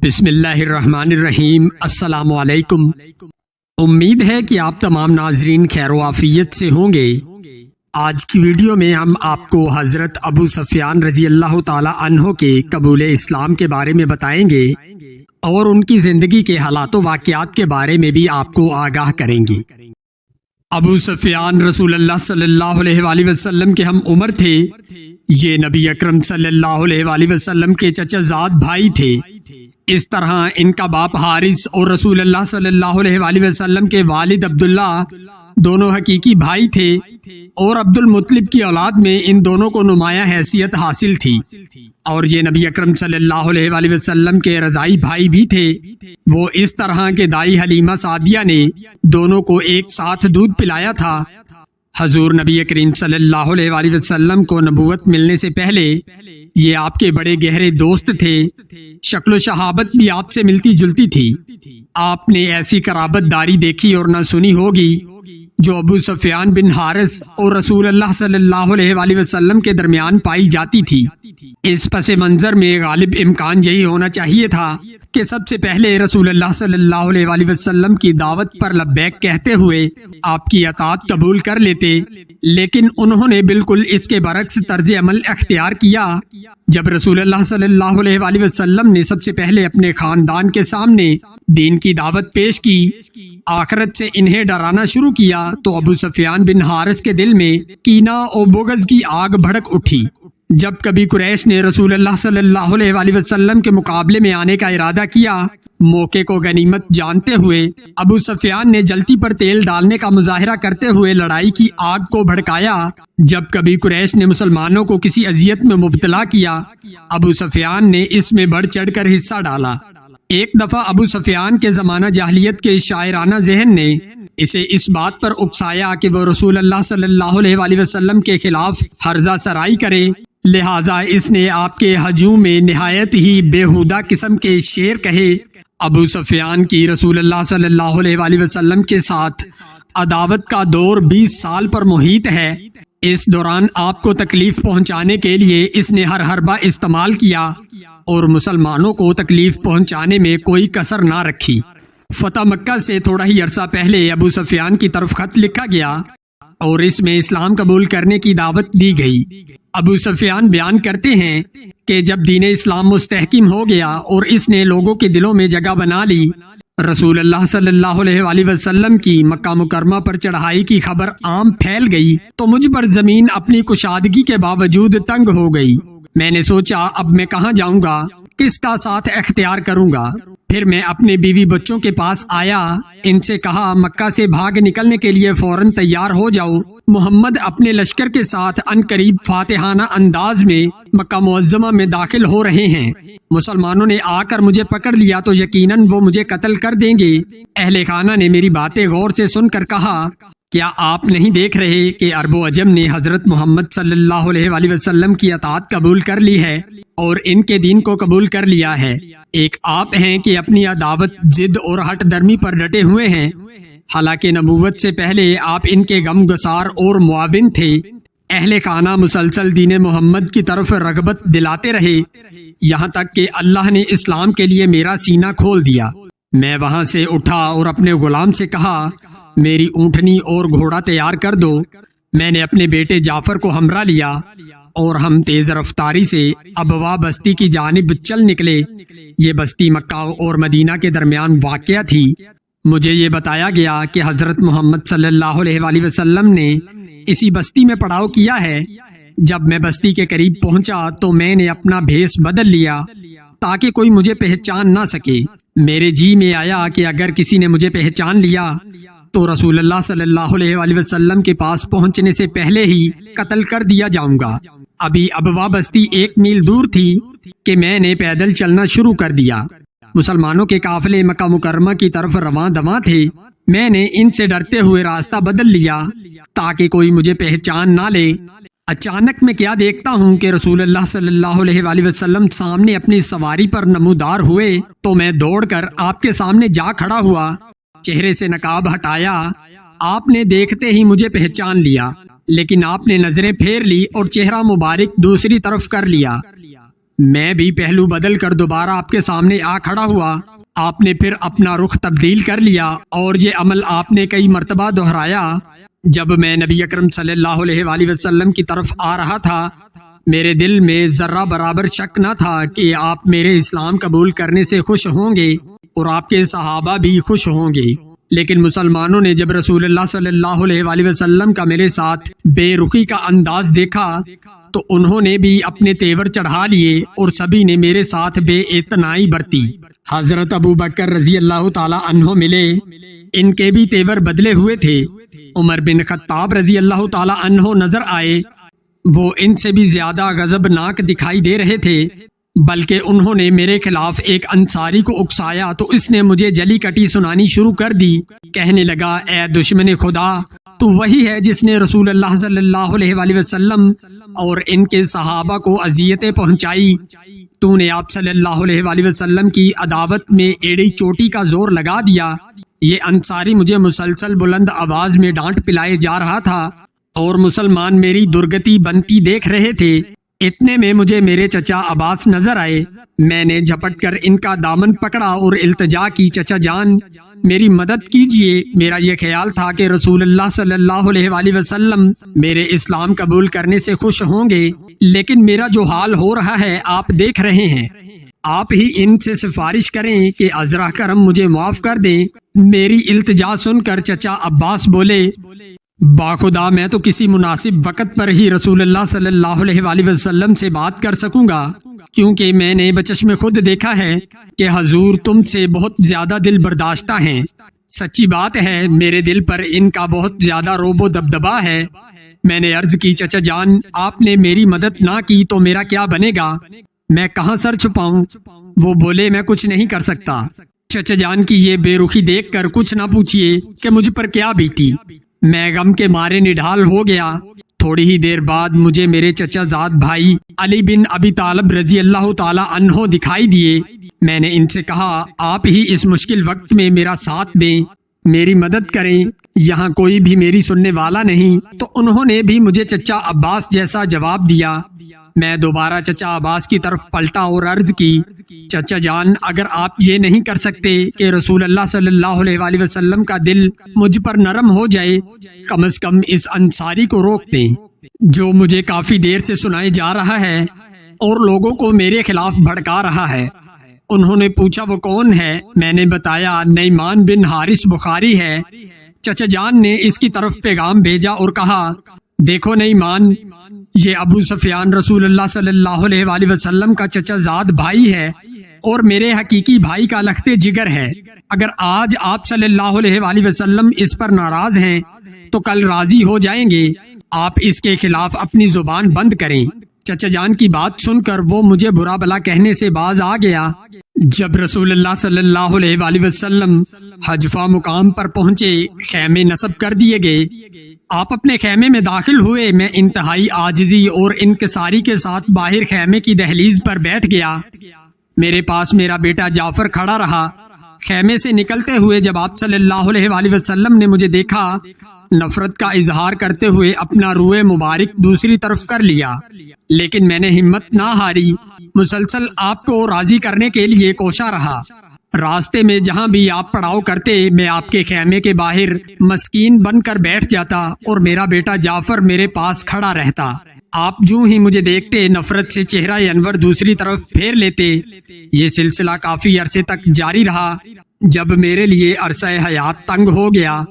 بسم اللہ الرحمن الرحیم۔ السلام علیکم۔ امید ہے کہ آپ تمام ناظرین خیر و عافیت سے ہوں گے۔ آج کی ویڈیو میں ہم آپ کو حضرت ابو سفیان رضی اللہ تعالی عنہ کے قبول اسلام کے بارے میں بتائیں گے اور ان کی زندگی کے حالات و واقعات کے بارے میں بھی آپ کو آگاہ کریں گے۔ ابو سفیان رسول اللہ صلی اللہ علیہ وآلہ وسلم کے ہم عمر تھے۔ یہ نبی اکرم صلی اللہ علیہ وآلہ وسلم کے چچا زاد بھائی تھے۔ اس طرح ان کا باپ حارث اور رسول اللہ صلی اللہ علیہ وآلہ وسلم کے والد عبداللہ دونوں حقیقی بھائی تھے، اور عبد المطلب کی اولاد میں ان دونوں کو نمایاں حیثیت حاصل تھی، اور یہ نبی اکرم صلی اللہ علیہ وآلہ وسلم کے رضائی بھائی بھی تھے۔ وہ اس طرح کہ دائی حلیمہ سعدیہ نے دونوں کو ایک ساتھ دودھ پلایا تھا۔ حضور نبی کریم صلی اللہ علیہ وآلہ وسلم کو نبوت ملنے سے پہلے یہ آپ کے بڑے گہرے دوست تھے۔ شکل و شہابت بھی آپ سے ملتی جلتی تھی۔ آپ نے ایسی قرابت داری دیکھی اور نہ سنی ہوگی جو ابو سفیان بن حارث اور رسول اللہ صلی اللہ علیہ وآلہ وسلم کے درمیان پائی جاتی تھی۔ اس پس منظر میں غالب امکان یہی ہونا چاہیے تھا کہ سب سے پہلے رسول اللہ صلی اللہ علیہ وآلہ وسلم کی دعوت پر لبیک کہتے ہوئے آپ کی اطاعت قبول کر لیتے، لیکن انہوں نے بالکل اس کے برعکس طرز عمل اختیار کیا۔ جب رسول اللہ صلی اللہ علیہ وآلہ وسلم نے سب سے پہلے اپنے خاندان کے سامنے دین کی دعوت پیش کی، آخرت سے انہیں ڈرانا شروع کیا، تو ابو سفیان بن حارث کے دل میں کینہ اور بغض کی آگ بھڑک اٹھی۔ جب کبھی قریش نے رسول اللہ صلی اللہ علیہ وآلہ وسلم کے مقابلے میں آنے کا ارادہ کیا، موقع کو غنیمت جانتے ہوئے ابو سفیان نے جلتی پر تیل ڈالنے کا مظاہرہ کرتے ہوئے لڑائی کی آگ کو بھڑکایا۔ جب کبھی قریش نے مسلمانوں کو کسی اذیت میں مبتلا کیا، ابو سفیان نے اس میں بڑھ چڑھ کر حصہ ڈالا۔ ایک دفعہ ابو سفیان کے زمانہ جاہلیت کے شاعرانہ ذہن نے اسے اس بات پر اکسایا کہ وہ رسول اللہ صلی اللہ علیہ وآلہ وسلم کے خلاف ہرزہ سرائی کرے، لہٰذا اس نے آپ کے ہجوم میں نہایت ہی بےہودہ قسم کے شعر کہے۔ ابو سفیان کی رسول اللہ صلی اللہ علیہ وآلہ وسلم کے ساتھ عداوت کا دور 20 سال پر محیط ہے۔ اس دوران آپ کو تکلیف پہنچانے کے لیے اس نے ہر حربہ استعمال کیا اور مسلمانوں کو تکلیف پہنچانے میں کوئی کسر نہ رکھی۔ فتح مکہ سے تھوڑا ہی عرصہ پہلے ابو سفیان کی طرف خط لکھا گیا اور اس میں اسلام قبول کرنے کی دعوت دی گئی۔ ابو سفیان بیان کرتے ہیں کہ جب دین اسلام مستحکم ہو گیا اور اس نے لوگوں کے دلوں میں جگہ بنا لی، رسول اللہ صلی اللہ علیہ وآلہ وسلم کی مکہ مکرمہ پر چڑھائی کی خبر عام پھیل گئی، تو مجھ پر زمین اپنی کشادگی کے باوجود تنگ ہو گئی۔ میں نے سوچا اب میں کہاں جاؤں گا، کس کا ساتھ اختیار کروں گا؟ پھر میں اپنے بیوی بچوں کے پاس آیا، ان سے کہا مکہ سے بھاگ نکلنے کے لیے فوراً تیار ہو جاؤ۔ محمد اپنے لشکر کے ساتھ عنقریب فاتحانہ انداز میں مکہ معظمہ میں داخل ہو رہے ہیں۔ مسلمانوں نے آ کر مجھے پکڑ لیا تو یقیناً وہ مجھے قتل کر دیں گے۔ اہل خانہ نے میری باتیں غور سے سن کر کہا، کیا آپ نہیں دیکھ رہے کہ عرب و عجم نے حضرت محمد صلی اللہ علیہ وآلہ وسلم کی اطاعت قبول کر لی ہے اور ان کے دین کو قبول کر لیا ہے؟ ایک آپ ہیں کہ اپنی عداوت، ضد اور ہٹ درمی پر ڈٹے ہوئے ہیں، حالانکہ نبوت سے پہلے آپ ان کے غم گسار اور معاون تھے۔ اہل خانہ مسلسل دین محمد کی طرف رغبت دلاتے رہے، یہاں تک کہ اللہ نے اسلام کے لیے میرا سینہ کھول دیا۔ میں وہاں سے اٹھا اور اپنے غلام سے کہا، میری اونٹنی اور گھوڑا تیار کر دو۔ میں نے اپنے بیٹے جعفر کو ہمراہ لیا اور ہم تیز رفتاری سے ابوا بستی کی جانب چل نکلے۔ یہ بستی مکہ اور مدینہ کے درمیان واقع تھی۔ مجھے یہ بتایا گیا کہ حضرت محمد صلی اللہ علیہ وآلہ وسلم نے اسی بستی میں پڑاؤ کیا ہے۔ جب میں بستی کے قریب پہنچا تو میں نے اپنا بھیس بدل لیا تاکہ کوئی مجھے پہچان نہ سکے۔ میرے جی میں آیا کہ اگر کسی نے مجھے پہچان لیا تو رسول اللہ صلی اللہ علیہ وآلہ وسلم کے پاس پہنچنے سے پہلے ہی قتل کر دیا جاؤں گا۔ ابھی ابوا بستی 1 میل دور تھی کہ میں نے پیدل چلنا شروع کر دیا۔ مسلمانوں کے قافلے مکہ مکرمہ کی طرف رواں دواں تھے۔ میں نے ان سے ڈرتے ہوئے راستہ بدل لیا تاکہ کوئی مجھے پہچان نہ لے۔ اچانک میں کیا دیکھتا ہوں کہ رسول اللہ صلی اللہ علیہ وآلہ وسلم سامنے اپنی سواری پر نمودار ہوئے، تو میں دوڑ کر آپ کے سامنے جا کھڑا ہوا، چہرے سے نقاب ہٹایا۔ آپ نے دیکھتے ہی مجھے پہچان لیا، لیکن آپ نے نظریں پھیر لی اور چہرہ مبارک دوسری طرف کر لیا۔ میں بھی پہلو بدل کر دوبارہ آپ کے سامنے آ کھڑا ہوا۔ آپ نے پھر اپنا رخ تبدیل کر لیا اور یہ عمل آپ نے کئی مرتبہ دہرایا۔ جب میں نبی اکرم صلی اللہ علیہ وآلہ وسلم کی طرف آ رہا تھا، میرے دل میں ذرہ برابر شک نہ تھا کہ آپ میرے اسلام قبول کرنے سے خوش ہوں گے اور آپ کے صحابہ بھی خوش ہوں گے۔ لیکن مسلمانوں نے جب رسول اللہ صلی اللہ علیہ وآلہ وسلم کا میرے ساتھ بے رخی کا انداز دیکھا تو انہوں نے بھی اپنے تیور چڑھا لیے اور سبھی نے میرے ساتھ بے اعتنائی برتی۔ حضرت ابو بکر رضی اللہ تعالی عنہ ملے، ان کے بھی تیور بدلے ہوئے تھے۔ عمر بن خطاب رضی اللہ تعالی عنہ نظر آئے، وہ ان سے بھی زیادہ غضبناک دکھائی دے رہے تھے، بلکہ انہوں نے میرے خلاف ایک انصاری کو اکسایا تو اس نے مجھے جلی کٹی سنانی شروع کر دی۔ کہنے لگا، اے دشمن خدا، تو وہی ہے جس نے رسول اللہ صلی اللہ علیہ وآلہ وسلم اور ان کے صحابہ کو اذیتیں پہنچائی۔ تو نے آپ صلی اللہ علیہ وآلہ وسلم کی عداوت میں ایڑی چوٹی کا زور لگا دیا۔ یہ انصاری مجھے مسلسل بلند آواز میں ڈانٹ پلائے جا رہا تھا اور مسلمان میری درگتی بنتی دیکھ رہے تھے۔ اتنے میں مجھے میرے چچا عباس نظر آئے۔ میں نے جھپٹ کر ان کا دامن پکڑا اور التجا کی، چچا جان میری مدد کیجیے۔ میرا یہ خیال تھا کہ رسول اللہ صلی اللہ علیہ وآلہ وسلم میرے اسلام قبول کرنے سے خوش ہوں گے، لیکن میرا جو حال ہو رہا ہے آپ دیکھ رہے ہیں۔ آپ ہی ان سے سفارش کریں کہ عذرا کرم مجھے معاف کر دیں۔ میری التجا سن کر چچا عباس بولے، باخدا میں تو کسی مناسب وقت پر ہی رسول اللہ صلی اللہ علیہ وآلہ وسلم سے بات کر سکوں گا، کیونکہ میں نے بچشم خود دیکھا ہے کہ حضور تم سے بہت زیادہ دل برداشتہ ہیں۔ سچی بات ہے، میرے دل پر ان کا بہت زیادہ روب و دبدبا ہے۔ میں نے عرض کی، چچا جان آپ نے میری مدد نہ کی تو میرا کیا بنے گا؟ میں کہاں سر چھپاؤں؟ وہ بولے، میں کچھ نہیں کر سکتا۔ چچا جان کی یہ بے رخی دیکھ کر کچھ نہ پوچھئے کہ مجھ پر کیا بیتی۔ میں غم کے مارے نڈھال ہو گیا۔ تھوڑی ہی دیر بعد مجھے میرے چچا زاد بھائی علی بن ابی طالب رضی اللہ تعالی عنہ دکھائی دیے۔ میں نے ان سے کہا، آپ ہی اس مشکل وقت میں میرا ساتھ دیں، میری مدد کریں، یہاں کوئی بھی میری سننے والا نہیں۔ تو انہوں نے بھی مجھے چچا عباس جیسا جواب دیا۔ میں دوبارہ چچا عباس کی طرف پلٹا اور عرض کی، چچا جان اگر آپ یہ نہیں کر سکتے کہ رسول اللہ صلی اللہ علیہ وآلہ وسلم کا دل مجھ پر نرم ہو جائے، کم از کم اس انصاری کو روک دیں جو مجھے کافی دیر سے سنائے جا رہا ہے اور لوگوں کو میرے خلاف بھڑکا رہا ہے۔ انہوں نے پوچھا، وہ کون ہے؟ میں نے بتایا، نعمان بن حارث بخاری ہے۔ چچا جان نے اس کی طرف پیغام بھیجا اور کہا، دیکھو نعمان، یہ ابو سفیان رسول اللہ صلی اللہ علیہ وآلہ وسلم کا چچا زاد بھائی ہے اور میرے حقیقی بھائی کا لختے جگر ہے۔ اگر آج آپ صلی اللہ علیہ وآلہ وسلم اس پر ناراض ہیں تو کل راضی ہو جائیں گے۔ آپ اس کے خلاف اپنی زبان بند کریں۔ چچا جان کی بات سن کر وہ مجھے برا بلا کہنے سے باز آ گیا۔ جب رسول اللہ صلی اللہ علیہ وآلہ وسلم حجفہ مقام پر پہنچے، خیمے نصب کر دیے گئے، آپ اپنے خیمے میں داخل ہوئے۔ میں انتہائی عاجزی اور انکساری کے ساتھ باہر خیمے کی دہلیز پر بیٹھ گیا۔ میرے پاس میرا بیٹا جعفر کھڑا رہا۔ خیمے سے نکلتے ہوئے جب آپ صلی اللہ علیہ وآلہ وسلم نے مجھے دیکھا، نفرت کا اظہار کرتے ہوئے اپنا روئے مبارک دوسری طرف کر لیا، لیکن میں نے ہمت نہ ہاری، مسلسل آپ کو راضی کرنے کے لیے کوشاں رہا۔ راستے میں جہاں بھی آپ پڑاؤ کرتے، میں آپ کے خیمے کے باہر مسکین بن کر بیٹھ جاتا اور میرا بیٹا جعفر میرے پاس کھڑا رہتا۔ آپ جو ہی مجھے دیکھتے نفرت سے چہرہ انور دوسری طرف پھیر لیتے۔ یہ سلسلہ کافی عرصے تک جاری رہا۔ جب میرے لیے عرصہ حیات تنگ ہو گیا،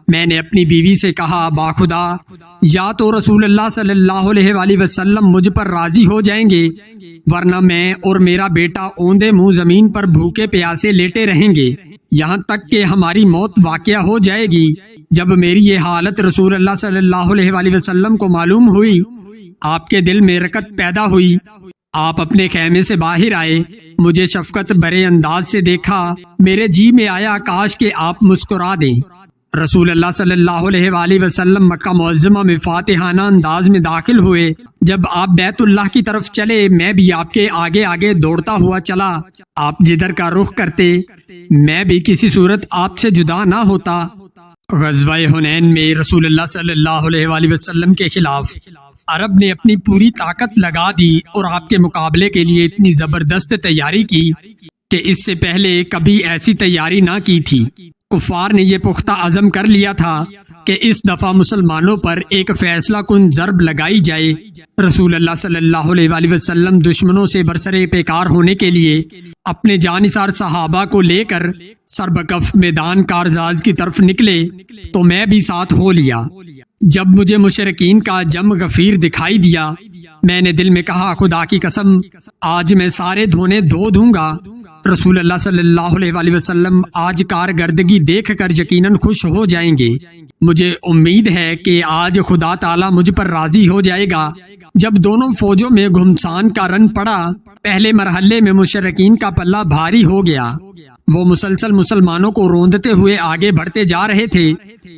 میں نے اپنی بیوی سے کہا، باخدا یا تو رسول اللہ صلی اللہ علیہ وآلہ وسلم مجھ پر راضی ہو جائیں گے، ورنہ میں اور میرا بیٹا اوندے منہ زمین پر بھوکے پیاسے لیٹے رہیں گے یہاں تک کہ ہماری موت واقعہ ہو جائے گی۔ جب میری یہ حالت رسول اللہ صلی اللہ علیہ وآلہ وسلم کو معلوم ہوئی، آپ کے دل میں رکت پیدا ہوئی۔ آپ اپنے خیمے سے باہر آئے، مجھے شفقت بھرے انداز سے دیکھا۔ میرے جی میں آیا کاش کہ آپ مسکرا دیں۔ رسول اللہ صلی اللہ علیہ وآلہ وسلم مکہ معظمہ میں فاتحانہ انداز میں داخل ہوئے۔ جب آپ بیت اللہ کی طرف چلے، میں بھی آپ کے آگے آگے دوڑتا ہوا چلا۔ آپ جدھر کا رخ کرتے، میں بھی کسی صورت آپ سے جدا نہ ہوتا۔ غزوہ حنین میں رسول اللہ صلی اللہ علیہ وآلہ وسلم کے خلاف عرب نے اپنی پوری طاقت لگا دی اور آپ کے مقابلے کے لیے اتنی زبردست تیاری کی کہ اس سے پہلے کبھی ایسی تیاری نہ کی تھی۔ کفار نے یہ پختہ عزم کر لیا تھا کہ اس دفعہ مسلمانوں پر ایک فیصلہ کن ضرب لگائی جائے۔ رسول اللہ صلی اللہ علیہ وآلہ وسلم دشمنوں سے برسرے پیکار ہونے کے لیے اپنے جانثار صحابہ کو لے کر سربکف میدان کارزاز کی طرف نکلے تو میں بھی ساتھ ہو لیا۔ جب مجھے مشرکین کا جم غفیر دکھائی دیا، میں نے دل میں کہا خدا کی قسم آج میں سارے دھونے دھو دوں گا۔ رسول اللہ صلی اللہ علیہ وآلہ وسلم آج کارکردگی دیکھ کر یقیناً خوش ہو جائیں گے۔ مجھے امید ہے کہ آج خدا تعالیٰ مجھ پر راضی ہو جائے گا۔ جب دونوں فوجوں میں گھمسان کا رن پڑا، پہلے مرحلے میں مشرکین کا پلہ بھاری ہو گیا۔ وہ مسلسل مسلمانوں کو روندتے ہوئے آگے بڑھتے جا رہے تھے۔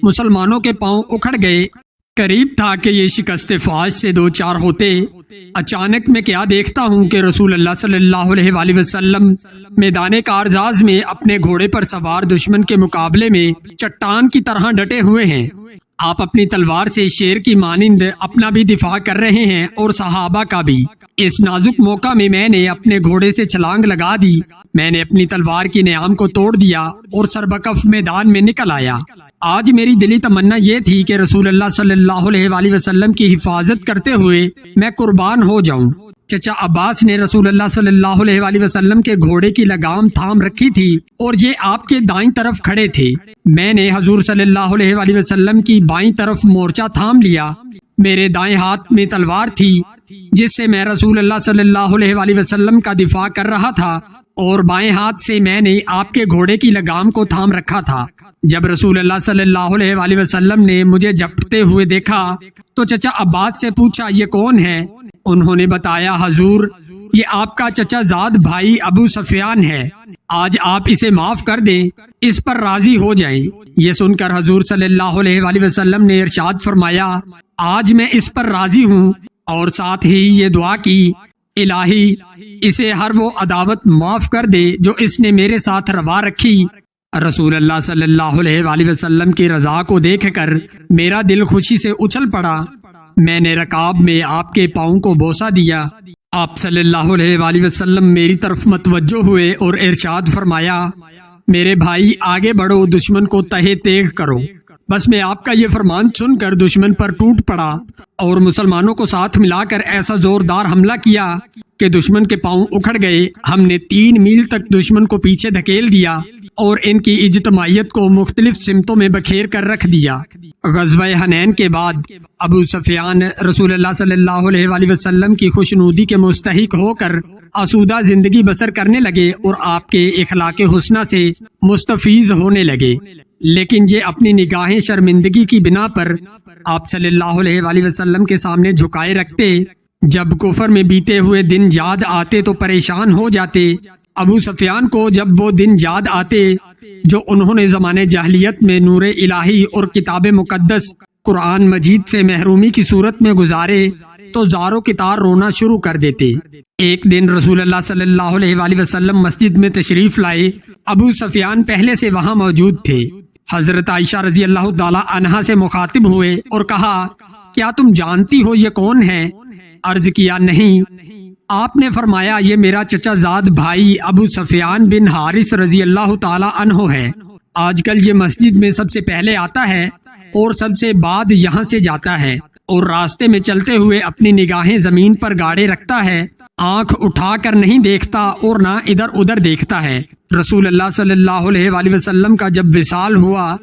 مسلمانوں کے پاؤں اکھڑ گئے۔ قریب تھا کہ یہ شکست فاش سے دو چار ہوتے۔ اچانک میں کیا دیکھتا ہوں کہ رسول اللہ صلی اللہ علیہ وآلہ وسلم میدان کارزاز میں اپنے گھوڑے پر سوار دشمن کے مقابلے میں چٹان کی طرح ڈٹے ہوئے ہیں۔ آپ اپنی تلوار سے شیر کی مانند اپنا بھی دفاع کر رہے ہیں اور صحابہ کا بھی۔ اس نازک موقع میں نے اپنے گھوڑے سے چھلانگ لگا دی۔ میں نے اپنی تلوار کی نیام کو توڑ دیا اور سربکف میدان میں نکل آیا۔ آج میری دلی تمنا یہ تھی کہ رسول اللہ صلی اللہ علیہ وآلہ وسلم کی حفاظت کرتے ہوئے میں قربان ہو جاؤں۔ چچا عباس نے رسول اللہ صلی اللہ علیہ وآلہ وسلم کے گھوڑے کی لگام تھام رکھی تھی اور یہ آپ کے دائیں طرف کھڑے تھے۔ میں نے حضور صلی اللہ علیہ وآلہ وسلم کی بائیں طرف مورچہ تھام لیا۔ میرے دائیں ہاتھ میں تلوار تھی جس سے میں رسول اللہ صلی اللہ علیہ وآلہ وسلم کا دفاع کر رہا تھا، اور بائیں ہاتھ سے میں نے آپ کے گھوڑے کی لگام کو تھام رکھا تھا۔ جب رسول اللہ صلی اللہ علیہ وآلہ وسلم نے مجھے جھپٹتے ہوئے دیکھا تو چچا عباس سے پوچھا یہ کون ہے؟ انہوں نے بتایا حضور یہ آپ کا چچا زاد بھائی ابو سفیان ہے، آج آپ اسے معاف کر دیں، اس پر راضی ہو جائیں۔ یہ سن کر حضور صلی اللہ علیہ وآلہ وسلم نے ارشاد فرمایا آج میں اس پر راضی ہوں، اور ساتھ ہی یہ دعا کی الہی اسے ہر وہ عداوت معاف کر دے جو اس نے میرے ساتھ روا رکھی۔ رسول اللہ صلی اللہ علیہ وآلہ وسلم کی رضا کو دیکھ کر میرا دل خوشی سے اچھل پڑا۔ میں نے رکاب میں آپ کے پاؤں کو بوسہ دیا۔ آپ صلی اللہ علیہ وآلہ وسلم میری طرف متوجہ ہوئے اور ارشاد فرمایا میرے بھائی آگے بڑھو، دشمن کو تہے تیغ کرو۔ بس میں آپ کا یہ فرمان سن کر دشمن پر ٹوٹ پڑا اور مسلمانوں کو ساتھ ملا کر ایسا زوردار حملہ کیا کہ دشمن کے پاؤں اکھڑ گئے۔ ہم نے 3 میل تک دشمن کو پیچھے دھکیل دیا اور ان کی اجتماعیت کو مختلف سمتوں میں بکھیر کر رکھ دیا۔ غزوہ حنین کے بعد ابو سفیان رسول اللہ صلی اللہ علیہ وآلہ وسلم کی خوشنودی کے مستحق ہو کر آسودہ زندگی بسر کرنے لگے اور آپ کے اخلاق حسنہ سے مستفیض ہونے لگے، لیکن یہ اپنی نگاہیں شرمندگی کی بنا پر آپ صلی اللہ علیہ وآلہ وسلم کے سامنے جھکائے رکھتے۔ جب کفر میں بیتے ہوئے دن یاد آتے تو پریشان ہو جاتے۔ ابو سفیان کو جب وہ دن یاد آتے جو انہوں نے زمانے جاہلیت میں نور الہی اور کتاب مقدس قرآن مجید سے محرومی کی صورت میں گزارے تو زارو کتار رونا شروع کر دیتے۔ ایک دن رسول اللہ صلی اللہ علیہ وآلہ وسلم مسجد میں تشریف لائے۔ ابو سفیان پہلے سے وہاں موجود تھے۔ حضرت عائشہ رضی اللہ تعالی عنہا سے مخاطب ہوئے اور کہا کیا تم جانتی ہو یہ کون ہے؟ عرض کیا نہیں۔ آپ نے فرمایا یہ میرا چچا زاد بھائی ابو سفیان بن حارث رضی اللہ تعالی عنہ ہے۔ آج کل یہ مسجد میں سب سے پہلے آتا ہے اور سب سے بعد یہاں سے جاتا ہے، اور راستے میں چلتے ہوئے اپنی نگاہیں زمین پر گاڑے رکھتا ہے، آنکھ اٹھا کر نہیں دیکھتا اور نہ ادھر ادھر دیکھتا ہے۔ رسول اللہ صلی اللہ علیہ وآلہ وسلم کا جب وصال ہوا،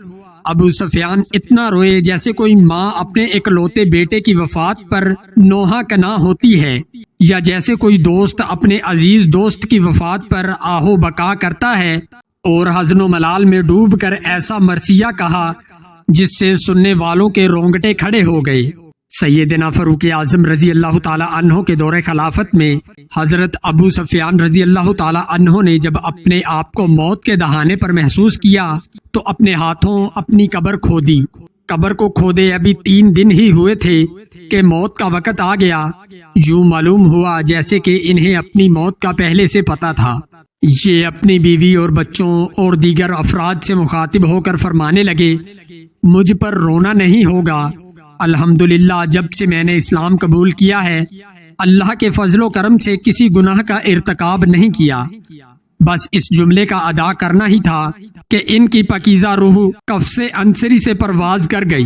ابو سفیان اتنا روئے جیسے کوئی ماں اپنے اکلوتے بیٹے کی وفات پر نوحہ کنا ہوتی ہے، یا جیسے کوئی دوست اپنے عزیز دوست کی وفات پر آہو بکا کرتا ہے، اور حزن و ملال میں ڈوب کر ایسا مرثیہ کہا جس سے سننے والوں کے رونگٹے کھڑے ہو گئے۔ سیدنا فاروق اعظم رضی اللہ تعالی عنہ کے دور خلافت میں حضرت ابو سفیان رضی اللہ تعالی عنہ نے جب اپنے آپ کو موت کے دہانے پر محسوس کیا تو اپنے ہاتھوں اپنی قبر کھودی۔ قبر کو کھودے ابھی 3 دن ہی ہوئے تھے کہ موت کا وقت آ گیا۔ یوں معلوم ہوا جیسے کہ انہیں اپنی موت کا پہلے سے پتا تھا۔ یہ اپنی بیوی اور بچوں اور دیگر افراد سے مخاطب ہو کر فرمانے لگے مجھ پر رونا نہیں ہوگا، الحمدللہ جب سے میں نے اسلام قبول کیا ہے اللہ کے فضل و کرم سے کسی گناہ کا ارتکاب نہیں کیا۔ بس اس جملے کا ادا کرنا ہی تھا کہ ان کی پاکیزہ روح قفس عنصری سے پرواز کر گئی۔